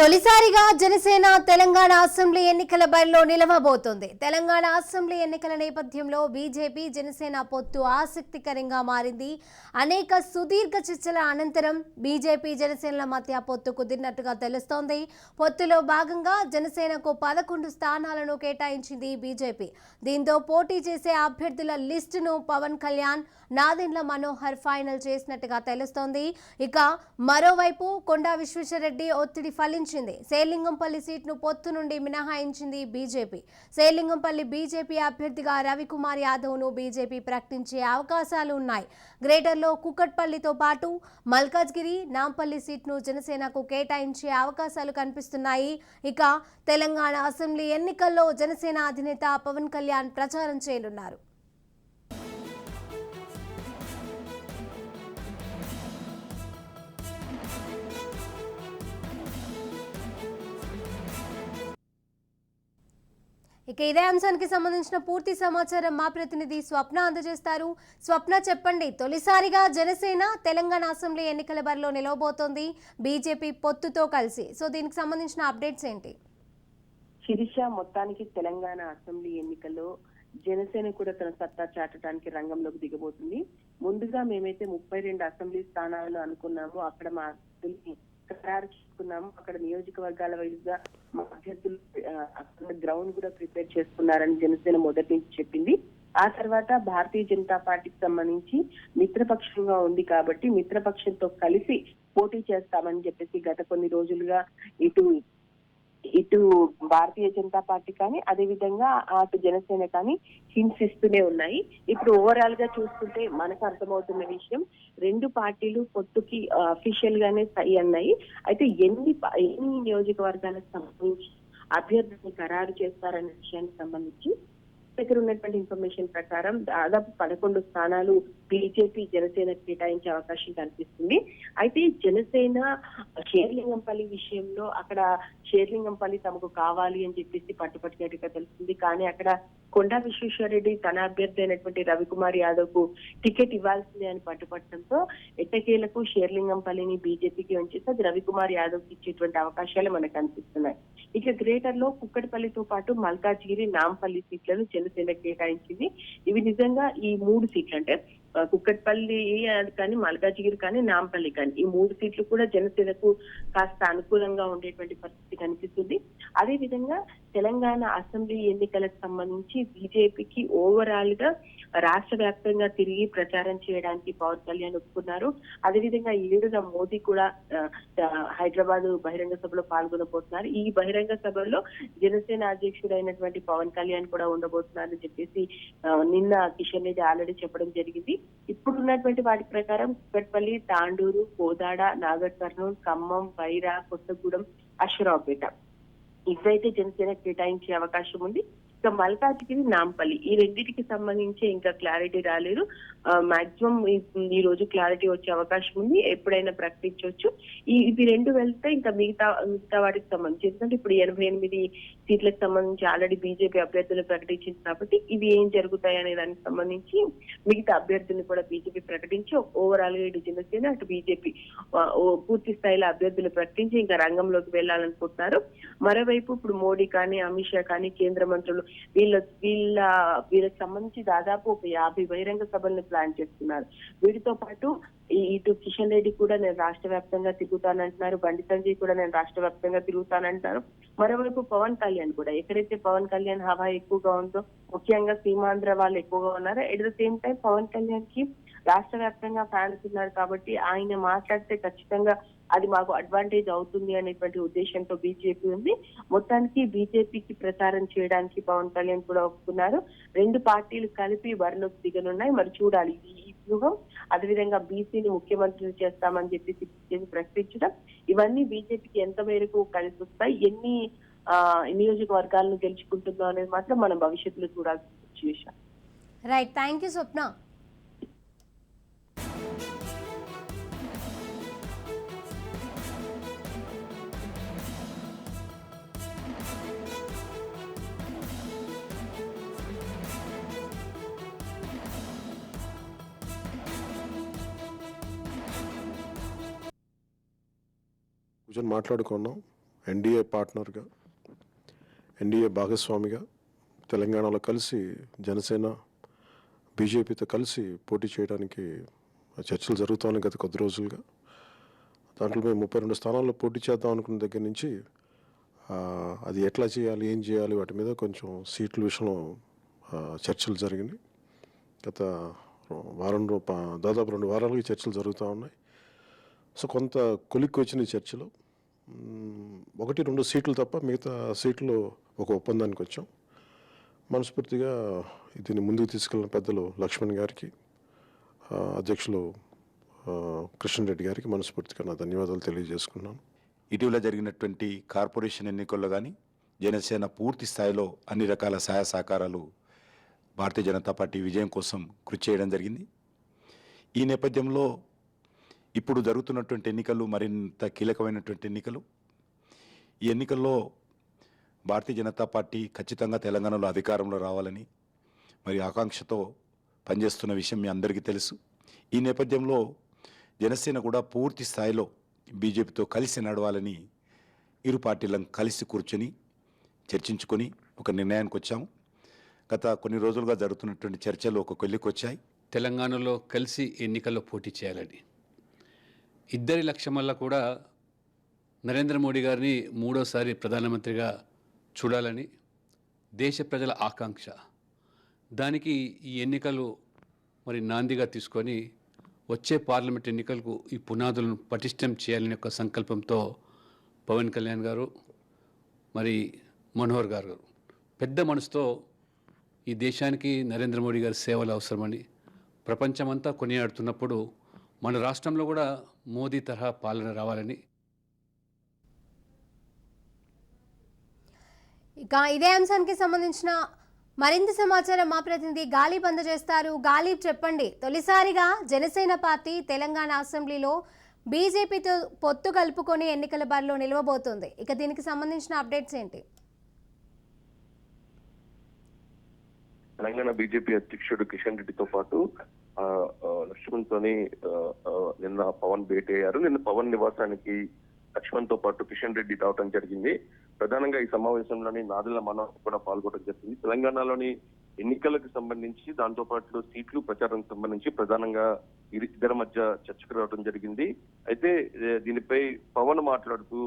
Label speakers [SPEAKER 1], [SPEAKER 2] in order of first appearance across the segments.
[SPEAKER 1] తొలిసారిగా జనసేన తెలంగాణ అసెంబ్లీ ఎన్నికల బరిలో నిలవబోతోంది. తెలంగాణ అసెంబ్లీ ఎన్నికల నేపథ్యంలో బీజేపీ జనసేన పొత్తు ఆసక్తికరంగా మారింది. అనేక సుదీర్ఘ చర్చల అనంతరం బీజేపీ జనసేనల మధ్య పొత్తు కుదిరినట్టుగా తెలుస్తోంది. పొత్తులో భాగంగా జనసేనకు 11 స్థానాలను కేటాయించింది బీజేపీ. దీంతో పోటీ చేసే అభ్యర్థుల లిస్టును పవన్ కళ్యాణ్, నాదెండ్ల మనోహర్ ఫైనల్ చేసినట్టుగా తెలుస్తోంది. ఇక మరోవైపు కొండా విశ్వేశ్వరరెడ్డి ఒత్తిడి ఫలించింది. శేర్లింగంపల్లి సీట్ను పొత్తు నుండి మినహాయించింది బీజేపీ. శేర్లింగంపల్లి బీజేపీ అభ్యర్థిగా రవికుమార్ యాదవ్ను బీజేపీ ప్రకటించే అవకాశాలు ఉన్నాయి. గ్రేటర్లో కుకట్పల్లితో పాటు మల్కాజ్గిరి, నాంపల్లి సీట్ను జనసేనకు కేటాయించే అవకాశాలు కనిపిస్తున్నాయి. ఇక తెలంగాణ అసెంబ్లీ ఎన్నికల్లో జనసేన అధినేత పవన్ కళ్యాణ్ ప్రచారం చేయనున్నారు. ఇక ఇదే అంశానికి సంబంధించిన పూర్తి సమాచారం మా ప్రతినిధి స్వప్న అందజేస్తారు. స్వప్న, చెప్పండి, తొలిసారిగా జనసేన తెలంగాణ అసెంబ్లీ ఎన్నికల బరిలో నిలవబోతోంది బీజేపీ పొత్తుతో కలిసి. సో దీనికి సంబంధించిన అప్డేట్స్ ఏంటి?
[SPEAKER 2] శిరీష, మొత్తానికి తెలంగాణ అసెంబ్లీ ఎన్నికల్లో జనసేన కూడా తన సత్తా చాటడానికి రంగంలోకి దిగబోతుంది. ముందుగా మేమైతే 32 అసెంబ్లీ స్థానాలను అనుకున్నాము, అక్కడ మా అభ్యర్థుల్ని ఖరారు చేసుకున్నాము. అక్కడ నియోజకవర్గాల వైజ్గా మా అభ్యర్థులు అక్కడ గ్రౌండ్ కూడా ప్రిపేర్ చేసుకున్నారని జనసేన మొదటి నుంచి చెప్పింది. ఆ తర్వాత భారతీయ జనతా పార్టీకి సంబంధించి మిత్రపక్షంగా ఉంది కాబట్టి మిత్రపక్షంతో కలిసి పోటీ చేస్తామని చెప్పేసి గత కొన్ని రోజులుగా ఇటు భారతీయ జనతా పార్టీ కానీ అదే విధంగా అటు జనసేన కానీ హింసిస్తూనే ఉన్నాయి. ఇప్పుడు ఓవరాల్ గా చూసుకుంటే మనకు అర్థమవుతున్న విషయం, రెండు పార్టీలు పొత్తుకి అఫీషియల్ గానే సై అన్నాయి. అయితే ఎన్ని నియోజకవర్గాలకు సంబంధించి అభ్యర్థిని ఖరారు చేస్తారనే విషయానికి సంబంధించి దగ్గర ఉన్నటువంటి ఇన్ఫర్మేషన్ ప్రకారం దాదాపు 11 స్థానాలు బీజేపీ జనసేన కేటాయించే అవకాశం కనిపిస్తుంది. అయితే జనసేన షేర్లింగంపల్లి విషయంలో అక్కడ షేర్లింగంపల్లి తమకు కావాలి అని చెప్పేసి పట్టుపట్టినట్టుగా తెలుస్తుంది. కానీ అక్కడ కొండా విశ్వేశ్వరరెడ్డి తన అభ్యర్థి అయినటువంటి రవికుమార్ యాదవ్ కు టికెట్ ఇవ్వాల్సిందే అని పట్టుపట్టడంతో ఎట్టకేలకు షేర్లింగంపల్లిని బీజేపీకి ఉంచేసి అది రవికుమార్ యాదవ్ కి ఇచ్చేటువంటి అవకాశాలు మనకు కనిపిస్తున్నాయి. ఇక గ్రేటర్ లో కుక్కటిపల్లితో పాటు మల్కాజ్గిరి, నాంపల్లి సీట్లను జనసేన కేటాయించింది. ఇవి నిజంగా ఈ 3 సీట్లు అంటే కుక్కట్పల్లి కానీ, మల్కాజ్గిరి కానీ, నాంపల్లి కానీ ఈ 3 సీట్లు కూడా జనసేనకు కాస్త అనుకూలంగా ఉండేటువంటి పరిస్థితి కనిపిస్తుంది. అదే విధంగా తెలంగాణ అసెంబ్లీ ఎన్నికలకు సంబంధించి బీజేపీకి ఓవరాల్ గా రాష్ట్ర వ్యాప్తంగా తిరిగి ప్రచారం చేయడానికి పవన్ కళ్యాణ్ ఒప్పుకున్నారు. అదేవిధంగా 7న మోదీ కూడా హైదరాబాద్ బహిరంగ సభలో పాల్గొనబోతున్నారు. ఈ బహిరంగ సభలో జనసేన అధ్యక్షుడు అయినటువంటి పవన్ కళ్యాణ్ కూడా ఉండబోతున్నారని చెప్పేసి నిన్న కిషన్ రెడ్డి ఆల్రెడీ చెప్పడం జరిగింది. ఇప్పుడున్నటువంటి వాటి ప్రకారం కుక్కట్పల్లి, తాండూరు, కోదాడ, నాగర్ కర్నూలు, ఖమ్మం, వైరా, కొత్తగూడెం, అశ్వరావుపేట ఇవైతే జనసేన కేటాయించే అవకాశం ఉంది. ఇక మల్కాజ్గిరి, నాంపల్లి ఈ రెండింటికి సంబంధించి ఇంకా క్లారిటీ రాలేదు. మాక్సిమం ఈ రోజు క్లారిటీ వచ్చే అవకాశం ఉంది, ఎప్పుడైనా ప్రకటించవచ్చు. ఇవి 2 వెళ్తే ఇంకా మిగతా వాటికి సంబంధించి, ఎందుకంటే ఇప్పుడు 88 సీట్లకు సంబంధించి ఆల్రెడీ బీజేపీ అభ్యర్థులు ప్రకటించింది కాబట్టి ఇవి ఏం జరుగుతాయి అనే దానికి సంబంధించి మిగతా అభ్యర్థులను కూడా బీజేపీ ప్రకటించి ఓవరాల్ గా ఇటు జనసేన అటు బీజేపీ పూర్తి స్థాయిలో అభ్యర్థులు ప్రకటించి ఇంకా రంగంలోకి వెళ్లాలనుకుంటున్నారు. మరోవైపు ఇప్పుడు మోడీ కానీ, అమిత్ షా కానీ, కేంద్ర మంత్రులు వీళ్ళకి సంబంధించి దాదాపు ఒక 50 బహిరంగ సభలను ప్లాన్ చేస్తున్నారు. వీటితో పాటు ఇటు కిషన్ రెడ్డి కూడా నేను రాష్ట్ర వ్యాప్తంగా తిరుగుతానంటున్నారు, బండి సంజయ్ కూడా నేను రాష్ట్ర వ్యాప్తంగా తిరుగుతానంటున్నారు. మరోవైపు పవన్ కళ్యాణ్ కూడా, ఎక్కడైతే పవన్ కళ్యాణ్ హవా ఎక్కువగా ఉందో ముఖ్యంగా సీమాంధ్ర వాళ్ళు ఎక్కువగా ఉన్నారు. At the same time Pawan Kalyan కి రాష్ట్ర వ్యాప్తంగా ఫ్యాన్స్ ఉన్నారు కాబట్టి ఆయన మాట్లాడితే ఖచ్చితంగా అది మాకు అడ్వాంటేజ్ అవుతుంది అనేటువంటి ఉద్దేశంతో బీజేపీ ఉంది. మొత్తానికి బీజేపీకి ప్రచారం చేయడానికి పవన్ కళ్యాణ్ కూడా ఒప్పుకున్నారు. 2 పార్టీలు కలిపి బరిలోకి దిగనున్నాయి. మరి చూడాలి ఈ వ్యూహం. అదేవిధంగా బీసీని ముఖ్యమంత్రిని చేస్తామని చెప్పి ప్రకటించడం, ఇవన్నీ బీజేపీకి ఎంత మేరకు కలిసి వస్తాయి, ఎన్ని నియోజకవర్గాలను గెలుచుకుంటుందో అనేది మాత్రం మనం భవిష్యత్తులో చూడాల్సిన విషయం.
[SPEAKER 1] రైట్, థ్యాంక్ యూ స్వప్న.
[SPEAKER 3] కూర్చొని మాట్లాడుకున్నాం. ఎన్డీఏ పార్ట్నర్గా, ఎన్డీఏ భాగస్వామిగా తెలంగాణలో కలిసి జనసేన బీజేపీతో కలిసి పోటీ చేయడానికి చర్చలు జరుగుతున్నాయి గత కొద్ది రోజులుగా. దాంట్లో మేము 32 స్థానాల్లో పోటీ చేద్దాం అనుకున్న దగ్గర నుంచి అది ఎట్లా చేయాలి, ఏం చేయాలి, వాటి మీద కొంచెం సీట్ల విషయంలో చర్చలు జరిగినాయి. గత దాదాపు 2 వారాలుగా చర్చలు జరుగుతూ ఉన్నాయి. సో కొంత కొలిక్కి వచ్చిన చర్చలు 1-2 సీట్లు తప్ప మిగతా సీట్లు ఒక ఒప్పందానికి వచ్చాం. మనస్ఫూర్తిగా దీన్ని ముందుకు తీసుకెళ్ళిన పెద్దలు లక్ష్మణ్ గారికి, అధ్యక్షులు కృష్ణ రెడ్డి గారికి మనస్ఫూర్తిగా నా ధన్యవాదాలు తెలియజేసుకున్నాను.
[SPEAKER 4] ఇటీవల జరిగినటువంటి కార్పొరేషన్ ఎన్నికల్లో కానీ జనసేన పూర్తి స్థాయిలో అన్ని రకాల సహాయ సహకారాలు భారతీయ జనతా పార్టీ విజయం కోసం కృషి చేయడం జరిగింది. ఈ నేపథ్యంలో ఇప్పుడు జరుగుతున్నటువంటి ఎన్నికలు మరింత కీలకమైనటువంటి ఎన్నికలు. ఈ ఎన్నికల్లో భారతీయ జనతా పార్టీ ఖచ్చితంగా తెలంగాణలో అధికారంలో రావాలని మరి ఆకాంక్షతో పనిచేస్తున్న విషయం మీ అందరికీ తెలుసు. ఈ నేపథ్యంలో జనసేన కూడా పూర్తి స్థాయిలో బీజేపీతో కలిసి నడవాలని ఇరు పార్టీలను కలిసి కూర్చొని చర్చించుకొని ఒక నిర్ణయానికి వచ్చాము. గత కొన్ని రోజులుగా జరుగుతున్నటువంటి చర్చలు ఒక కొలిక్కి వచ్చాయి.
[SPEAKER 5] తెలంగాణలో కలిసి ఎన్నికల్లో పోటీ చేయాలని ఇద్దరి లక్ష్యం వల్ల కూడా నరేంద్ర మోడీ గారిని మూడోసారి ప్రధానమంత్రిగా చూడాలని దేశ ప్రజల ఆకాంక్ష. దానికి ఈ ఎన్నికలు మరి నాందిగా తీసుకొని వచ్చే పార్లమెంట్ ఎన్నికలకు ఈ పునాదులను పటిష్టం చేయాలనే ఒక సంకల్పంతో పవన్ కళ్యాణ్ గారు మరి మనోహర్ గారు పెద్ద మనసుతో ఈ దేశానికి నరేంద్ర మోడీ గారి సేవలు అవసరమని ప్రపంచమంతా కొనియాడుతున్నప్పుడు మన రాష్ట్రంలో కూడా మోదీ తరహా పాలన రావాలని.
[SPEAKER 1] ఇక ఇదే అంశానికి సంబంధించిన మరింత సమాచారం మా ప్రతినిధి గాలిబ్ అందజేస్తారు. గాలిబ్, చెప్పండి, తొలిసారిగా జనసేన పార్టీ తెలంగాణ అసెంబ్లీలో బీజేపీతో పొత్తు కలుపుకొని ఎన్నికల బరిలో నిలవబోతోంది. ఇక దీనికి సంబంధించిన అప్డేట్స్ ఏంటి?
[SPEAKER 6] తెలంగాణ బీజేపీ అధ్యక్షుడు కిషన్ రెడ్డితో పాటు లక్ష్మణ్ తోని నిన్న పవన్ భేటీ అయ్యారు. నిన్న పవన్ నివాసానికి లక్ష్మణ్ తో పాటు కిషన్ రెడ్డి రావడం జరిగింది. ప్రధానంగా ఈ సమావేశంలోని నాదెళ్ల మనోహర్ కూడా పాల్గొనడం జరిగింది. తెలంగాణలోని ఎన్నికలకు సంబంధించి, దాంతో పాటు సీట్లు ప్రచారానికి సంబంధించి ప్రధానంగా ఇద్దరి మధ్య చర్చకు రావడం జరిగింది. అయితే దీనిపై పవన్ మాట్లాడుతూ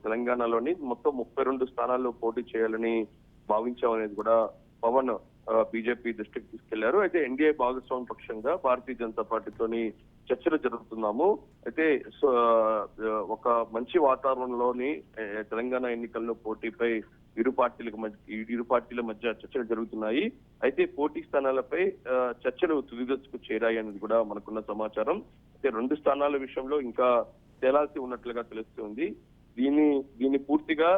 [SPEAKER 6] తెలంగాణలోని మొత్తం 32 స్థానాల్లో పోటీ చేయాలని భావించామనేది కూడా పవన్ బీజేపీ దృష్టికి తీసుకెళ్లారు. అయితే ఎన్డీఏ భాగస్వామి పక్షంగా భారతీయ జనతా పార్టీతోని చర్చలు జరుపుతున్నాము. అయితే ఒక మంచి వాతావరణంలోని తెలంగాణ ఎన్నికల్లో పోటీపై ఇరు పార్టీల మధ్య చర్చలు జరుగుతున్నాయి. అయితే పోటీ స్థానాలపై చర్చలు తుది దశకు చేరాయి అనేది కూడా మనకున్న సమాచారం. అయితే 2 స్థానాల విషయంలో ఇంకా తేలాల్సి ఉన్నట్లుగా తెలుస్తుంది. దీన్ని పూర్తిగా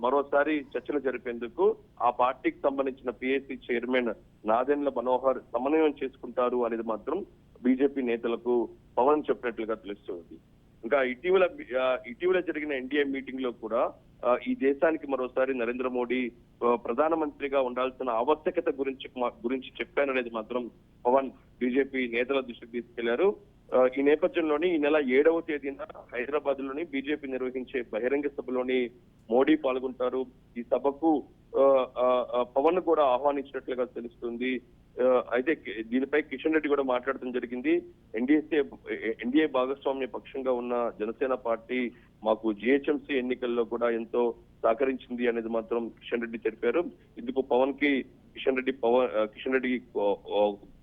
[SPEAKER 6] మరోసారి చర్చలు జరిపేందుకు ఆ పార్టీకి సంబంధించిన పిఏసీ చైర్మన్ నాదెండ్ల మనోహర్ సమన్వయం చేసుకుంటారు అనేది మాత్రం బీజేపీ నేతలకు పవన్ చెప్పినట్లుగా తెలుస్తుంది. ఇంకా ఇటీవల జరిగిన ఎన్డీఏ మీటింగ్ లో కూడా ఈ దేశానికి మరోసారి నరేంద్ర మోడీ ప్రధానమంత్రిగా ఉండాల్సిన ఆవశ్యకత గురించి చెప్పారనేది మాత్రం పవన్ బీజేపీ నేతల దృష్టికి తీసుకెళ్లారు. ఈ నేపథ్యంలోని ఈ నెల 7వ తేదీన హైదరాబాద్ లోని బీజేపీ నిర్వహించే బహిరంగ సభలోని మోడీ పాల్గొంటారు. ఈ సభకు పవన్ కూడా ఆహ్వానించినట్లుగా తెలుస్తుంది. అయితే దీనిపై కిషన్ రెడ్డి కూడా మాట్లాడటం జరిగింది. ఎన్డీఏ భాగస్వామ్య పక్షంగా ఉన్న జనసేన పార్టీ మాకు జిహెచ్ఎంసీ ఎన్నికల్లో కూడా ఎంతో సహకరించింది అనేది మాత్రం కిషన్ రెడ్డి తెలిపారు. ఇందుకు పవన్ కి కిషన్ రెడ్డికి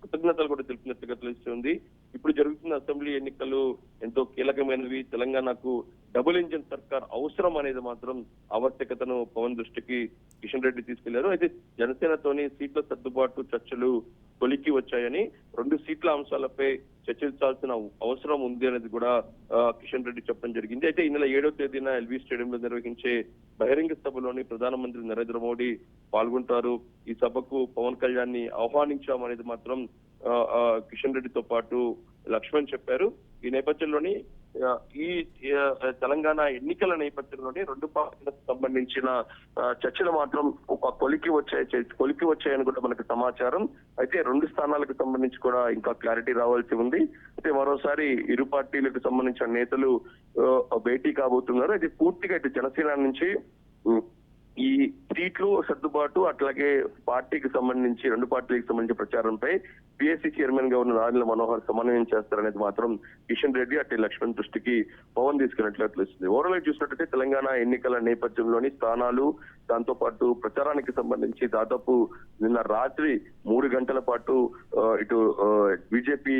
[SPEAKER 6] కృతజ్ఞతలు కూడా తెలిపినట్లుగా తెలుస్తుంది. ఇప్పుడు జరుగుతున్న అసెంబ్లీ ఎన్నికలు ఎంతో కీలకమైనవి. తెలంగాణకు డబుల్ ఇంజిన్ సర్కార్ అవసరం అనేది మాత్రం ఆవశ్యకతను పవన్ దృష్టికి కిషన్ రెడ్డి తీసుకెళ్లారు. అయితే జనసేనతోని సీట్ల సర్దుబాటు చర్చలు కొలిక్కి వచ్చాయని, 2 సీట్ల అంశాలపై చర్చించాల్సిన అవసరం ఉంది అనేది కూడా కిషన్ రెడ్డి చెప్పడం జరిగింది. అయితే ఈ నెల 7వ తేదీన ఎల్బీ స్టేడియంలో నిర్వహించే బహిరంగ సభలోని ప్రధానమంత్రి నరేంద్ర మోడీ పాల్గొంటారు. ఈ సభకు పవన్ కళ్యాణ్ ని ఆహ్వానించామనేది మాత్రం కిషన్ రెడ్డితో పాటు లక్ష్మణ్ చెప్పారు. ఈ నేపథ్యంలోని ఈ తెలంగాణ ఎన్నికల నేపథ్యంలోనే రెండు పార్టీలకు సంబంధించిన చర్చలు మాత్రం ఒక కొలికి వచ్చాయని కూడా మనకు సమాచారం. అయితే 2 స్థానాలకు సంబంధించి కూడా ఇంకా క్లారిటీ రావాల్సి ఉంది. అయితే మరోసారి ఇరు పార్టీలకు సంబంధించిన నేతలు భేటీ కాబోతున్నారు. అయితే పూర్తిగా ఇటు జనసేన నుంచి ఈ సీట్లు సర్దుబాటు అట్లాగే పార్టీకి సంబంధించి 2 పార్టీలకు సంబంధించిన ప్రచారంపై పిఎస్సి చైర్మన్ గా ఉన్న నాదెండ్ల మనోహర్ సమన్వయం చేస్తారనేది మాత్రం కిషన్ రెడ్డి అటు లక్ష్మణ్ దృష్టికి పవన్ తీసుకున్నట్లు తెలుస్తుంది. ఓవరాల్ చూసినట్టయితే తెలంగాణ ఎన్నికల నేపథ్యంలోని స్థానాలు, దాంతో పాటు ప్రచారానికి సంబంధించి దాదాపు నిన్న రాత్రి 3 గంటల పాటు ఇటు బీజేపీ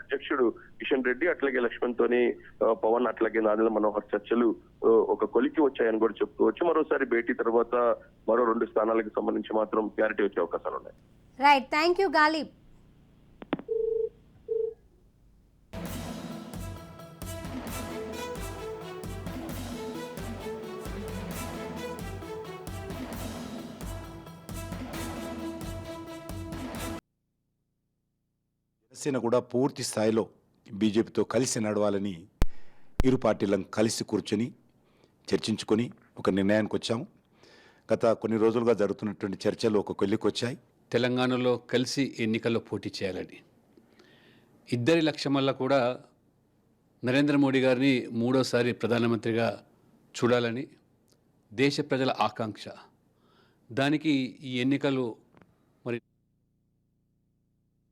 [SPEAKER 6] అధ్యక్షుడు కిషన్ రెడ్డి అట్లాగే లక్ష్మణ్ తోని పవన్ అట్లాగే నాదెండ్ల మనోహర్ చర్చలు ఒక కొలికి వచ్చాయని కూడా చెప్పుకోవచ్చు. మరోసారి భేటీ తర్వాత మరో 2 స్థానాలకు సంబంధించి మాత్రం క్లారిటీ వచ్చే అవకాశాలు ఉన్నాయి.
[SPEAKER 1] Right, thank you Ghalib.
[SPEAKER 4] Janasena కూడా పూర్తి స్థాయిలో బీజేపీతో కలిసి నడవాలని ఇరు పార్టీలను కలిసి కూర్చొని చర్చించుకొని ఒక నిర్ణయానికి వచ్చాము. గత కొన్ని రోజులుగా జరుగుతున్నటువంటి చర్చలు ఒక కొలికి వచ్చాయి.
[SPEAKER 5] తెలంగాణలో కలిసి ఎన్నికల్లో పోటీ చేయాలని ఇద్దరి లక్ష్యం వల్ల కూడా నరేంద్ర మోడీ గారిని మూడోసారి ప్రధానమంత్రిగా చూడాలని దేశ ప్రజల ఆకాంక్ష. దానికి ఈ ఎన్నికలు